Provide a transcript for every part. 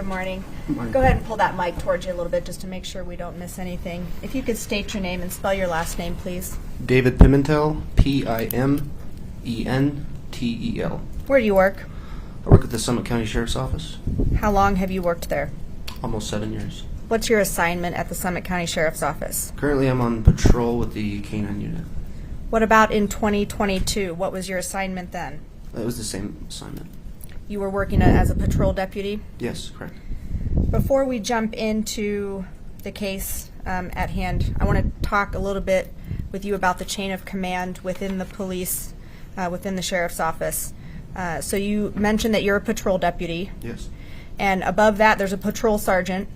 Good morning. Good morning. Go ahead and pull that mic towards you a little bit just to make sure we don't miss anything. If you could state your name and spell your last name, please. David Pimentel, Pimentel. Where do you work? I work at the Summit County Sheriff's Office. How long have you worked there? Almost 7 years. What's your assignment at the Summit County Sheriff's Office? Currently I'm on patrol with the K-9 unit. What about in 2022? What was your assignment then? It was the same assignment. You were working as a patrol deputy? Yes, correct. Before we jump into the case at hand, I want to talk a little bit with you about the chain of command within the police, within the sheriff's office. So you mentioned that you're a patrol deputy. Yes. And above that, there's a patrol sergeant.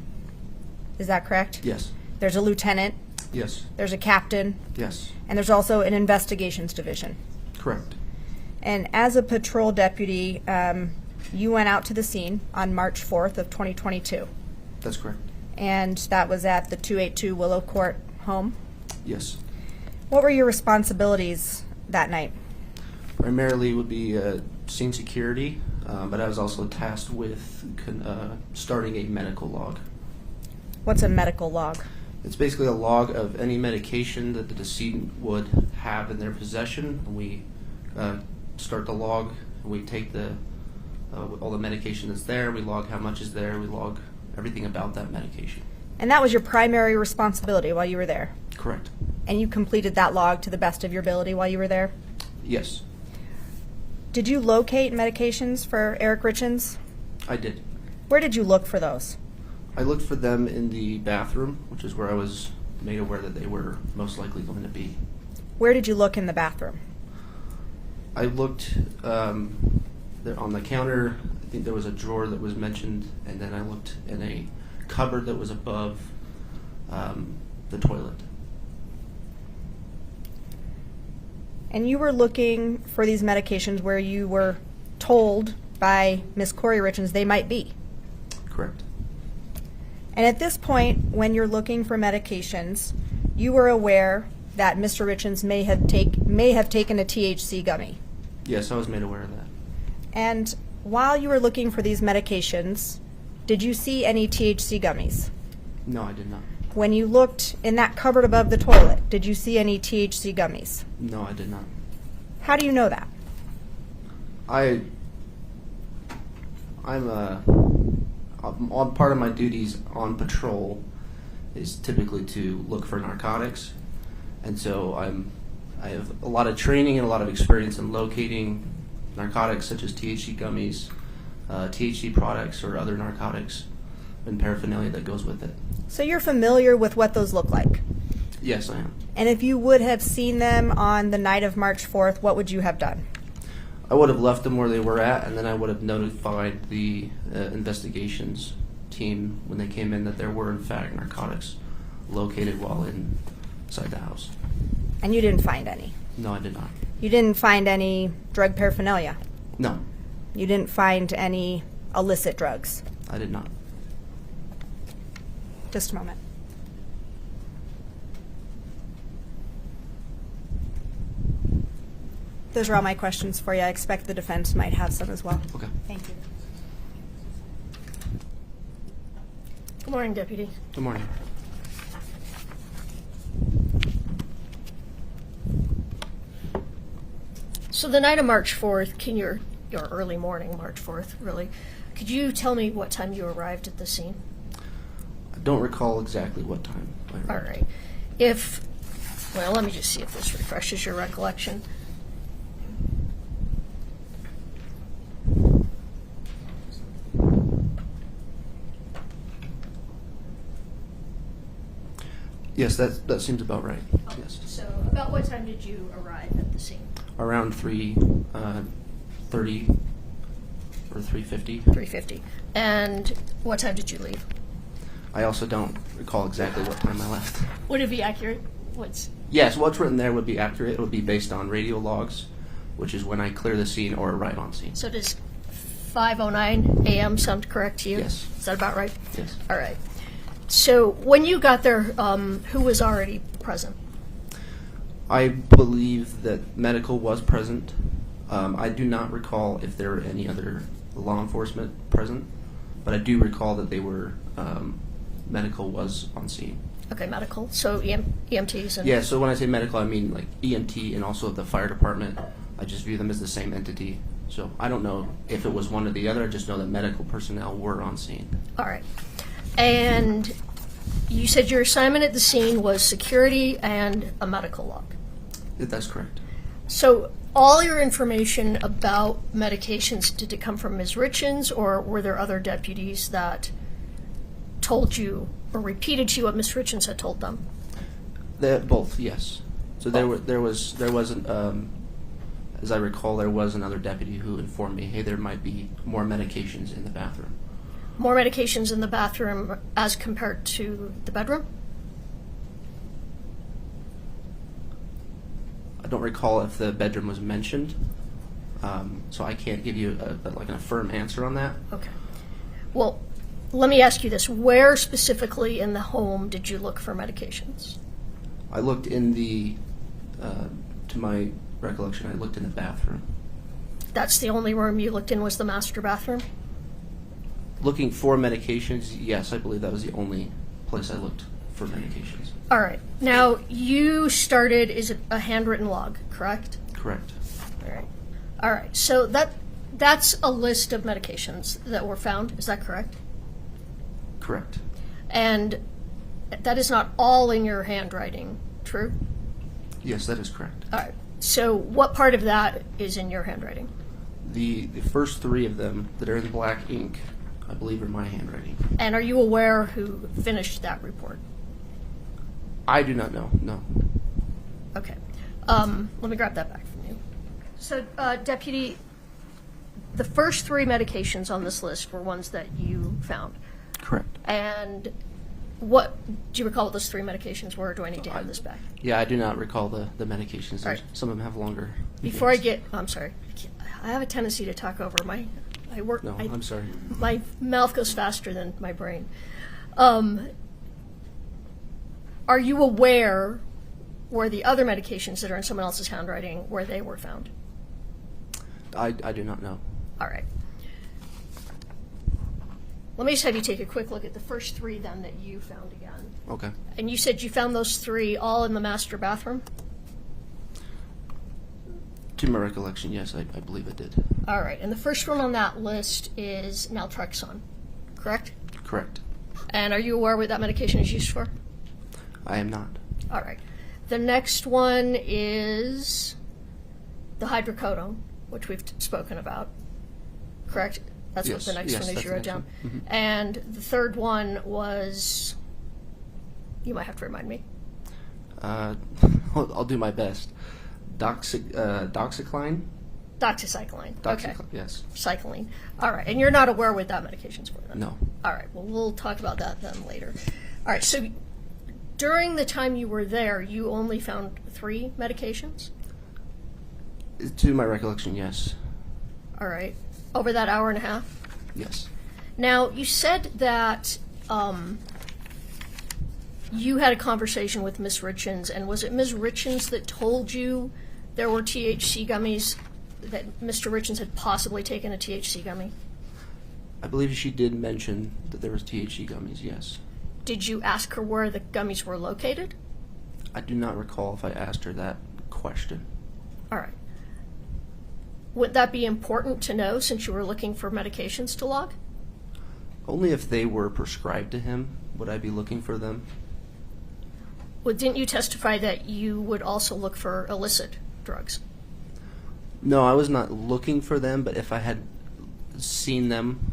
Is that correct? Yes. There's a lieutenant. Yes. There's a captain. Yes. And there's also an investigations division. Correct. And as a patrol deputy, you went out to the scene on March 4th of 2022. That's correct. And that was at the 282 Willow Court home. Yes. What were your responsibilities that night? Primarily would be scene security, but I was also tasked with starting a medical log. What's a medical log? It's basically a log of any medication that the decedent would have in their possession. We start the log, and we take all the medication that's there, we log how much is there, we log everything about that medication. And that was your primary responsibility while you were there? Correct. And you completed that log to the best of your ability while you were there? Yes. Did you locate medications for Eric Richins? I did. Where did you look for those? I looked for them in the bathroom, which is where I was made aware that they were most likely going to be. Where did you look in the bathroom? I looked there on the counter. I think there was a drawer that was mentioned, and then I looked in a cupboard that was above the toilet. And you were looking for these medications where you were told by Miss Kouri Richins they might be? Correct. And at this point, when you're looking for medications, you were aware that Mr. Richins may have taken a THC gummy. Yes, I was made aware of that. And while you were looking for these medications, did you see any THC gummies? No, I did not. When you looked in that cupboard above the toilet, did you see any THC gummies? No, I did not. How do you know that? On part of my duties on patrol is typically to look for narcotics, and so I have a lot of training and a lot of experience in locating narcotics such as THC gummies, THC products, or other narcotics and paraphernalia that goes with it. So you're familiar with what those look like? Yes, I am. And if you would have seen them on the night of March 4th, what would you have done? I would have left them where they were at, and then I would have notified the investigations team when they came in that there were, in fact, narcotics located while inside the house. And you didn't find any? No, I did not. You didn't find any drug paraphernalia? No. You didn't find any illicit drugs? I did not. Just a moment. Those are all my questions for you. I expect the defense might have some as well. Okay. Thank you. Good morning, Deputy. Good morning. So the night of March 4th, your early morning, March 4th, really, could you tell me what time you arrived at the scene? I don't recall exactly what time I arrived. All right. Well, let me just see if this refreshes your recollection. Yes, that seems about right. Yes. So about what time did you arrive at the scene? Around 3:30 or 3:50. 3:50. And what time did you leave? I also don't recall exactly what time I left. Would it be accurate? Yes, what's written there would be accurate. It would be based on radio logs, which is when I clear the scene or arrive on scene. So does 5:09 a.m. sound correct to you? Yes. Is that about right? Yes. All right. So when you got there, who was already present? I believe that medical was present. I do not recall if there were any other law enforcement present. but I do recall that they were medical was on scene. Okay, medical. So EMTs and Yeah, so when I say medical, I mean like EMT and also the fire department. I just view them as the same entity. So I don't know if it was one or the other. I just know that medical personnel were on scene. All right. And you said your assignment at the scene was security and a medical log. That's correct. So all your information about medications, did it come from Ms. Richins, or were there other deputies that told you or repeated to you what Ms. Richins had told them? Both, yes. So there wasn't, as I recall, there was another deputy who informed me, hey, there might be more medications in the bathroom. More medications in the bathroom as compared to the bedroom? I don't recall if the bedroom was mentioned, so I can't give you a firm answer on that. Okay. Well, let me ask you this. Where specifically in the home did you look for medications? I looked in to my recollection, I looked in the bathroom. That's the only room you looked in was the master bathroom? Looking for medications, yes, I believe that was the only place I looked for medications. All right. Now, you started, is it a handwritten log, correct? Correct. All right. All right. So that's a list of medications that were found. Is that correct? Correct. And that is not all in your handwriting, true? Yes, that is correct. All right. So what part of that is in your handwriting? The first three of them that are in black ink, I believe, are my handwriting. And are you aware who finished that report? I do not know, no. Okay. Let me grab that back from you. So, Deputy, the first three medications on this list were ones that you found. Correct. And what, do you recall what those three medications were, or do I need to have this back? Yeah, I do not recall the medications. Right. Some of them have longer. Before I get, I'm sorry, I have a tendency to talk over. I'm sorry. My mouth goes faster than my brain. Are you aware where the other medications that are in someone else's handwriting, where they were found? I do not know. All right. Let me just have you take a quick look at the first three then that you found again. Okay. And you said you found those three all in the master bathroom? To my recollection, yes, I believe it did. All right. And the first one on that list is naltrexone, correct? Correct. And are you aware what that medication is used for? I am not. All right. The next one is the hydrocodone, which we've spoken about, correct? That's Yes. what the next Yes, one is that's you the wrote next down. one. Mhm. And the third one was, you might have to remind me. I'll do my best. Doxycycline? Doxycycline. Okay. Yes. Cycline. All right. And you're not aware what that medication's for then? No. All right. Well, we'll talk about that then later. All right. So during the time you were there, you only found three medications? To my recollection, yes. All right. Over that hour and a half? Yes. Now, you said that you had a conversation with Ms. Richins, and was it Ms. Richins that told you there were THC gummies, that Mr. Richins had possibly taken a THC gummy? I believe she did mention that there was THC gummies, yes. Did you ask her where the gummies were located? I do not recall if I asked her that question. All right. Would that be important to know since you were looking for medications to log? Only if they were prescribed to him would I be looking for them. Well, didn't you testify that you would also look for illicit drugs? No, I was not looking for them, but if I had seen them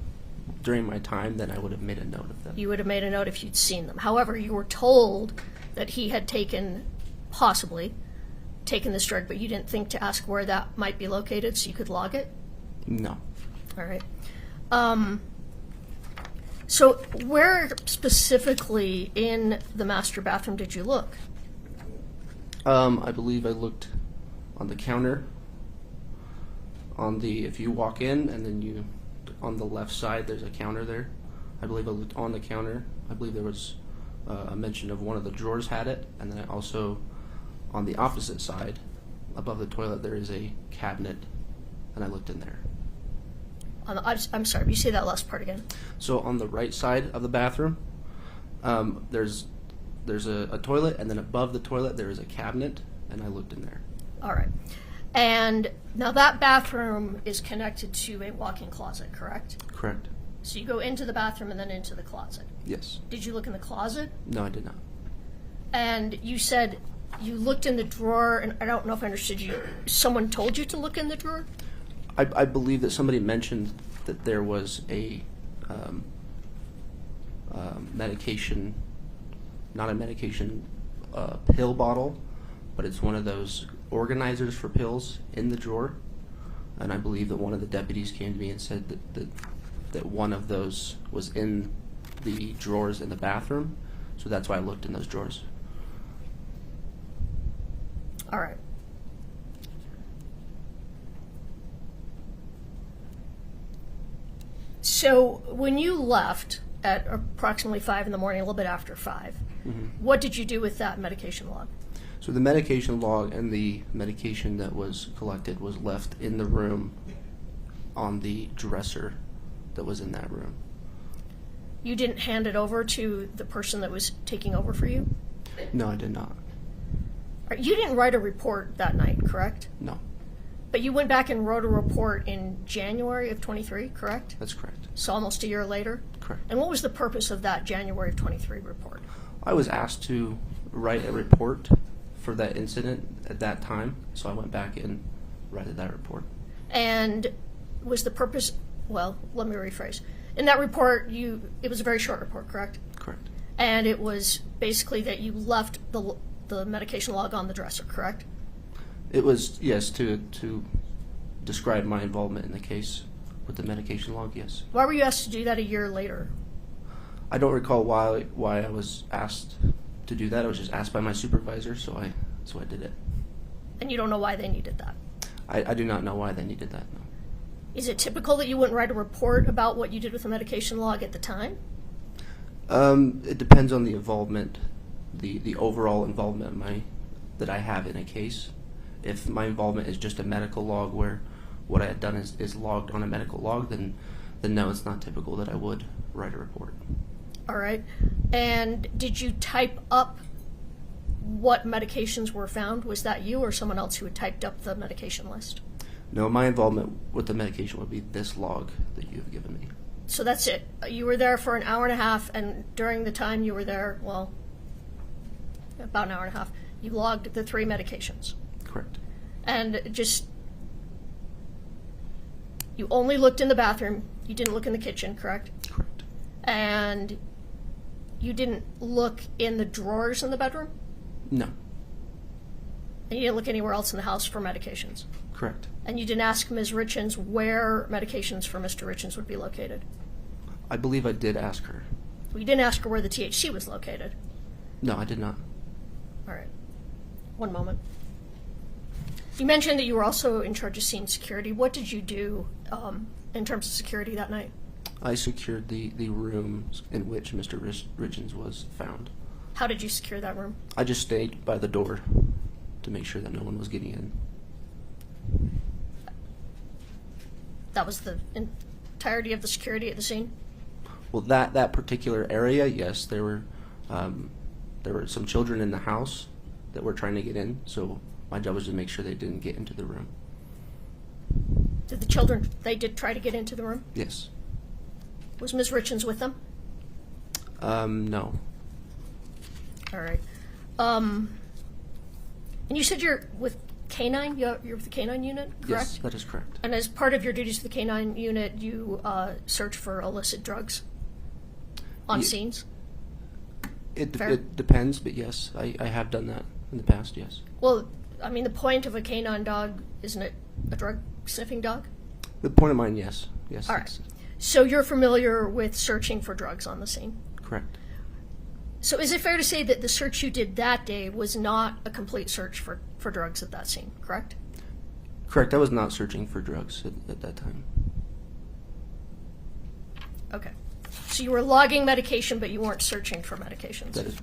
during my time, then I would have made a note of them. You would have made a note if you'd seen them. However, you were told that he had possibly taken this drug, but you didn't think to ask where that might be located so you could log it? No. All right. So where specifically in the master bathroom did you look? I believe I looked on the counter. If you walk in and then on the left side, there's a counter there. I believe I looked on the counter. I believe there was a mention of one of the drawers had it, and then I also, on the opposite side, above the toilet, there is a cabinet, and I looked in there. I'm sorry, you say that last part again. So on the right side of the bathroom, there's a toilet, and then above the toilet there is a cabinet, and I looked in there. All right. And now that bathroom is connected to a walk-in closet, correct? Correct. So you go into the bathroom and then into the closet. Yes. Did you look in the closet? No, I did not. And you said you looked in the drawer, and I don't know if I understood you. Someone told you to look in the drawer? I believe that somebody mentioned that there was a medication, not a medication pill bottle, but it's one of those organizers for pills in the drawer. And I believe that one of the deputies came to me and said that one of those was in the drawers in the bathroom. So that's why I looked in those drawers. All right. So when you left at approximately 5 in the morning, a little bit after 5, what did you do with that medication log? So the medication log and the medication that was collected was left in the room on the dresser that was in that room. You didn't hand it over to the person that was taking over for you? No, I did not. You didn't write a report that night, correct? No, But you went back and wrote a report in January of 23, correct? that's correct. So almost a year later? Correct. And what was the purpose of that January of 23 report? I was asked to write a report for that incident at that time, so I went back and wrote that report. And was the purpose, well, let me rephrase. In that report, it was a very short report, correct? Correct. And it was basically that you left the medication log on the dresser, correct? It was, yes, to describe my involvement in the case with the medication log, yes. Why were you asked to do that a year later? I don't recall why I was asked to do that. I was just asked by my supervisor, so I did it. And you don't know why they needed that? I do not know why they needed that, no. Is it typical that you wouldn't write a report about what you did with the medication log at the time? It depends on the involvement, the overall involvement that I have in a case. If my involvement is just a medical log where what I had done is logged on a medical log, then no, it's not typical that I would write a report. All right. And did you type up what medications were found? Was that you or someone else who had typed up the medication list? No, my involvement with the medication would be this log that you have given me. So that's it. You were there for an hour and a half, and during the time you were there, well, about an hour and a half, you logged the 3 medications. Correct. And you only looked in the bathroom. You didn't look in the kitchen, correct? Correct. And you didn't look in the drawers in the bedroom? No. And you didn't look anywhere else in the house for medications? Correct. And you didn't ask Ms. Richins where medications for Mr. Richins would be located? I believe I did ask her. You didn't ask her where the THC was located? No, I did not. All right. One moment. You mentioned that you were also in charge of scene security. What did you do in terms of security that night? I secured the rooms in which Mr. Richins was found. How did you secure that room? I just stayed by the door to make sure that no one was getting in. That was the entirety of the security at the scene? Well, that particular area, yes, there were some children in the house that were trying to get in, so my job was to make sure they didn't get into the room. Did the children, they did try to get into the room? Yes. Was Ms. Richins with them? No. All right. And you said you're with K-9? You're with the K-9 unit, correct? Yes, that is correct. And as part of your duties with the K-9 unit, you search for illicit drugs on scenes? It depends, but yes, I have done that in the past, yes. Well, I mean, the point of a K-9 dog, isn't it a drug-sniffing dog? The point of mine, yes. Yes. All right. So you're familiar with searching for drugs on the scene? Correct. So is it fair to say that the search you did that day was not a complete search for drugs at that scene, correct? Correct. I was not searching for drugs at that time. Okay. So you were logging medication, but you weren't searching for medications? That is,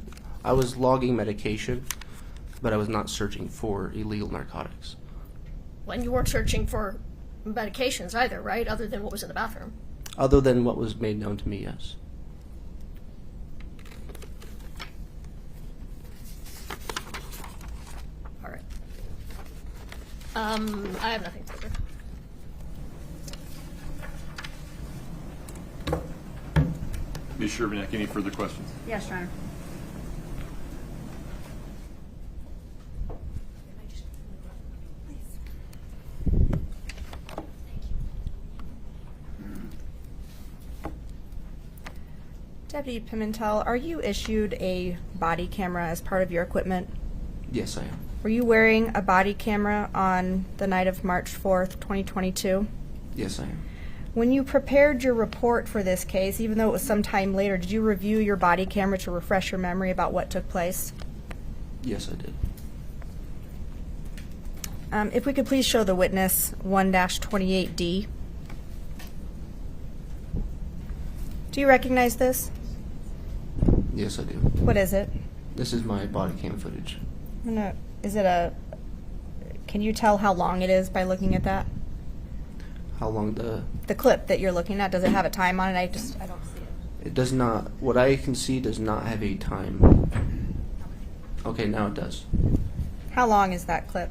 I was logging medication, but I was not searching for illegal narcotics. When you weren't searching for medications either, right? Other than what was in the bathroom. Other than what was made known to me, yes. All right. I have nothing further. Ms. Shervanek, any further questions? Yes, Your Honor. Deputy Pimentel, are you issued a body camera as part of your equipment? Yes, I am. Were you wearing a body camera on the night of March 4th, 2022? Yes, I am. When you prepared your report for this case, even though it was some time later, did you review your body camera to refresh your memory about what took place? Yes, I did. If we could please show the witness 1-28D. Do you recognize this? Yes, I do. What is it? This is my body cam footage. Is it a... Can you tell how long it is by looking at that? How long the... The clip that you're looking at, does it have a time on it? I don't see it. It does not... What I can see does not have a time. Okay, now it does. How long is that clip?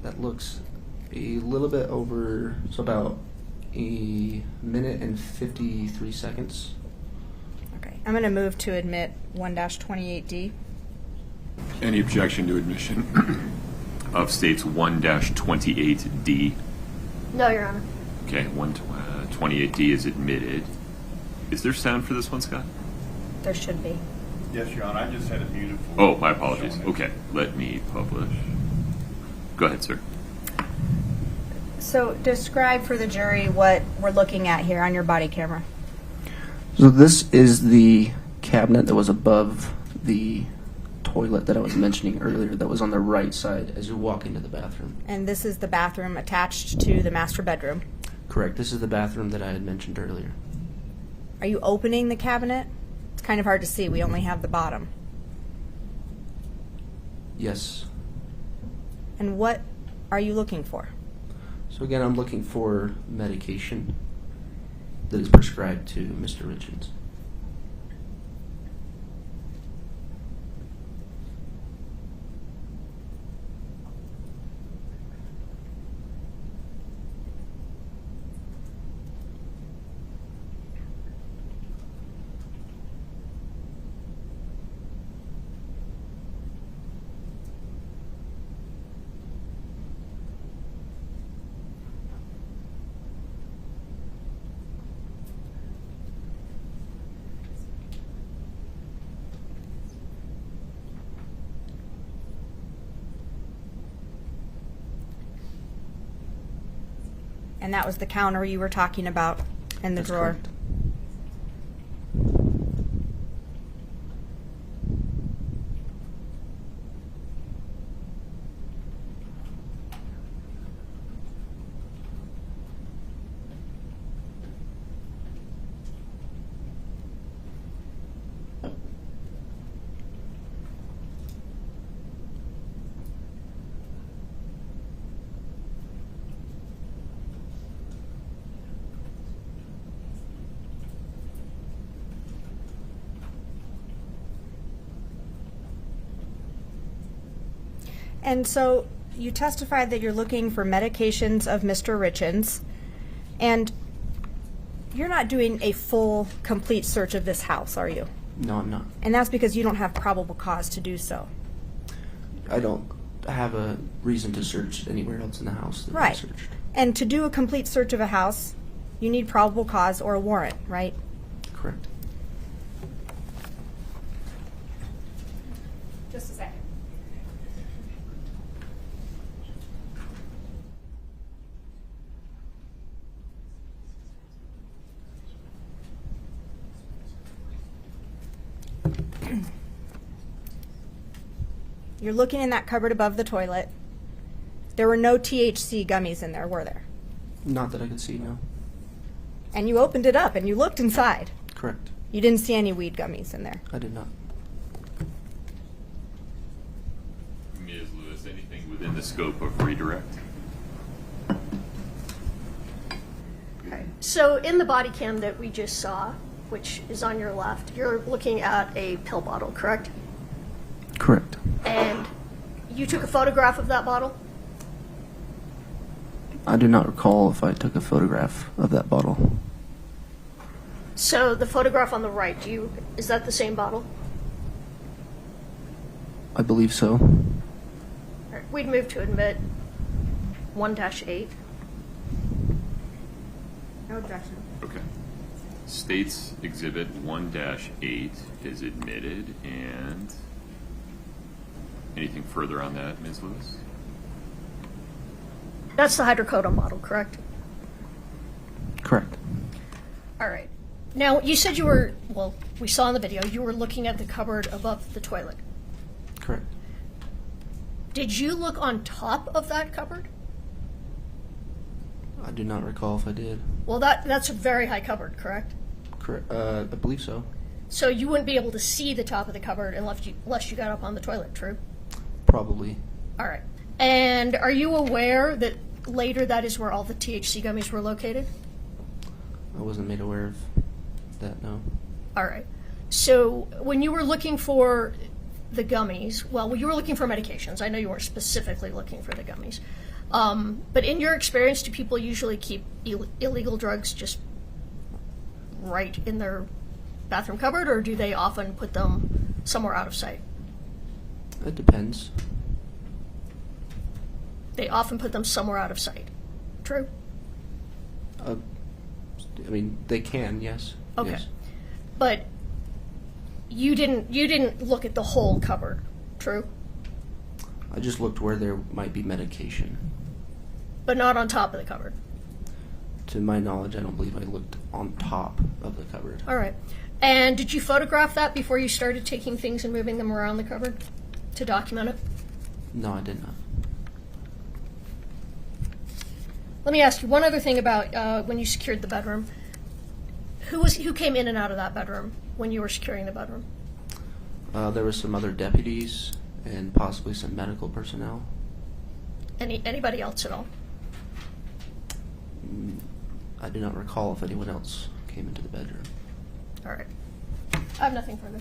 That looks a little bit over... So about a minute and 53 seconds. Okay. I'm going to move to admit 1-28D. Any objection to admission of states 1-28D? No, Your Honor. Okay, 128D is admitted. Is there sound for this one, Scott? There should be. Yes, Your Honor, I just had it muted for... Oh, my apologies. Okay, let me publish. Go ahead, sir. So describe for the jury what we're looking at here on your body camera. So this is the cabinet that was above the toilet that I was mentioning earlier that was on the right side as you walk into the bathroom. And this is the bathroom attached to the master bedroom. Correct. This is the bathroom that I had mentioned earlier. Are you opening the cabinet? It's kind of hard to see. We only have the bottom. Yes. And what are you looking for? So again, I'm looking for medication that is prescribed to Mr. Richins. And that was the counter you were talking about in the That's drawer. correct. And so you testified that you're looking for medications of Mr. Richins, and you're not doing a full, complete search of this house, are you? No, I'm not. And that's because you don't have probable cause to do so. I don't have a reason to search anywhere else in the house that I Right. searched. And to do a complete search of a house, you need probable cause or a warrant, right? Correct. Just a second. You're looking in that cupboard above the toilet. There were no THC gummies in there, were there? Not that I could see, no. And you opened it up and you looked inside. Correct. You didn't see any weed gummies in there. I did not. Ms. Lewis, anything within the scope of redirect? So in the body cam that we just saw, which is on your left, you're looking at a pill bottle, correct? Correct. And you took a photograph of that bottle? I do not recall if I took a photograph of that bottle. So the photograph on the right, is that the same bottle? I believe so. All right, we'd move to admit 1-8. No objection. Okay. States Exhibit 1-8 is admitted, and anything further on that, Ms. Lewis? That's the hydrocodone bottle, correct? Correct. All right. Now, you said we saw in the video, you were looking at the cupboard above the toilet. Correct. Did you look on top of that cupboard? I do not recall if I did. Well, that's a very high cupboard, correct? Correct. I believe so. So you wouldn't be able to see the top of the cupboard unless you got up on the toilet, true? Probably. All right. And are you aware that later that is where all the THC gummies were located? I wasn't made aware of that, no. All right. So when you were looking for the gummies, well, you were looking for medications. I know you weren't specifically looking for the gummies. But in your experience, do people usually keep illegal drugs just right in their bathroom cupboard, or do they often put them somewhere out of sight? It depends. They often put them somewhere out of sight. True? I mean, they can, yes. Okay. Yes. But you didn't look at the whole cupboard, true? I just looked where there might be medication. But not on top of the cupboard. To my knowledge, I don't believe I looked on top of the cupboard. All right. And did you photograph that before you started taking things and moving them around the cupboard to document it? No, I did not. Let me ask you one other thing about when you secured the bedroom. Who came in and out of that bedroom when you were securing the bedroom? There were some other deputies and possibly some medical personnel. Anybody else at all? I do not recall if anyone else came into the bedroom. All right. I have nothing further.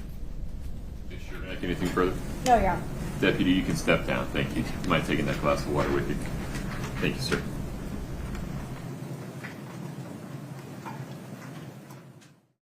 Ms. Shermack, anything further? No, yeah. Deputy, you can step down. Thank you. You might have taken that glass of water with you. Thank you, sir.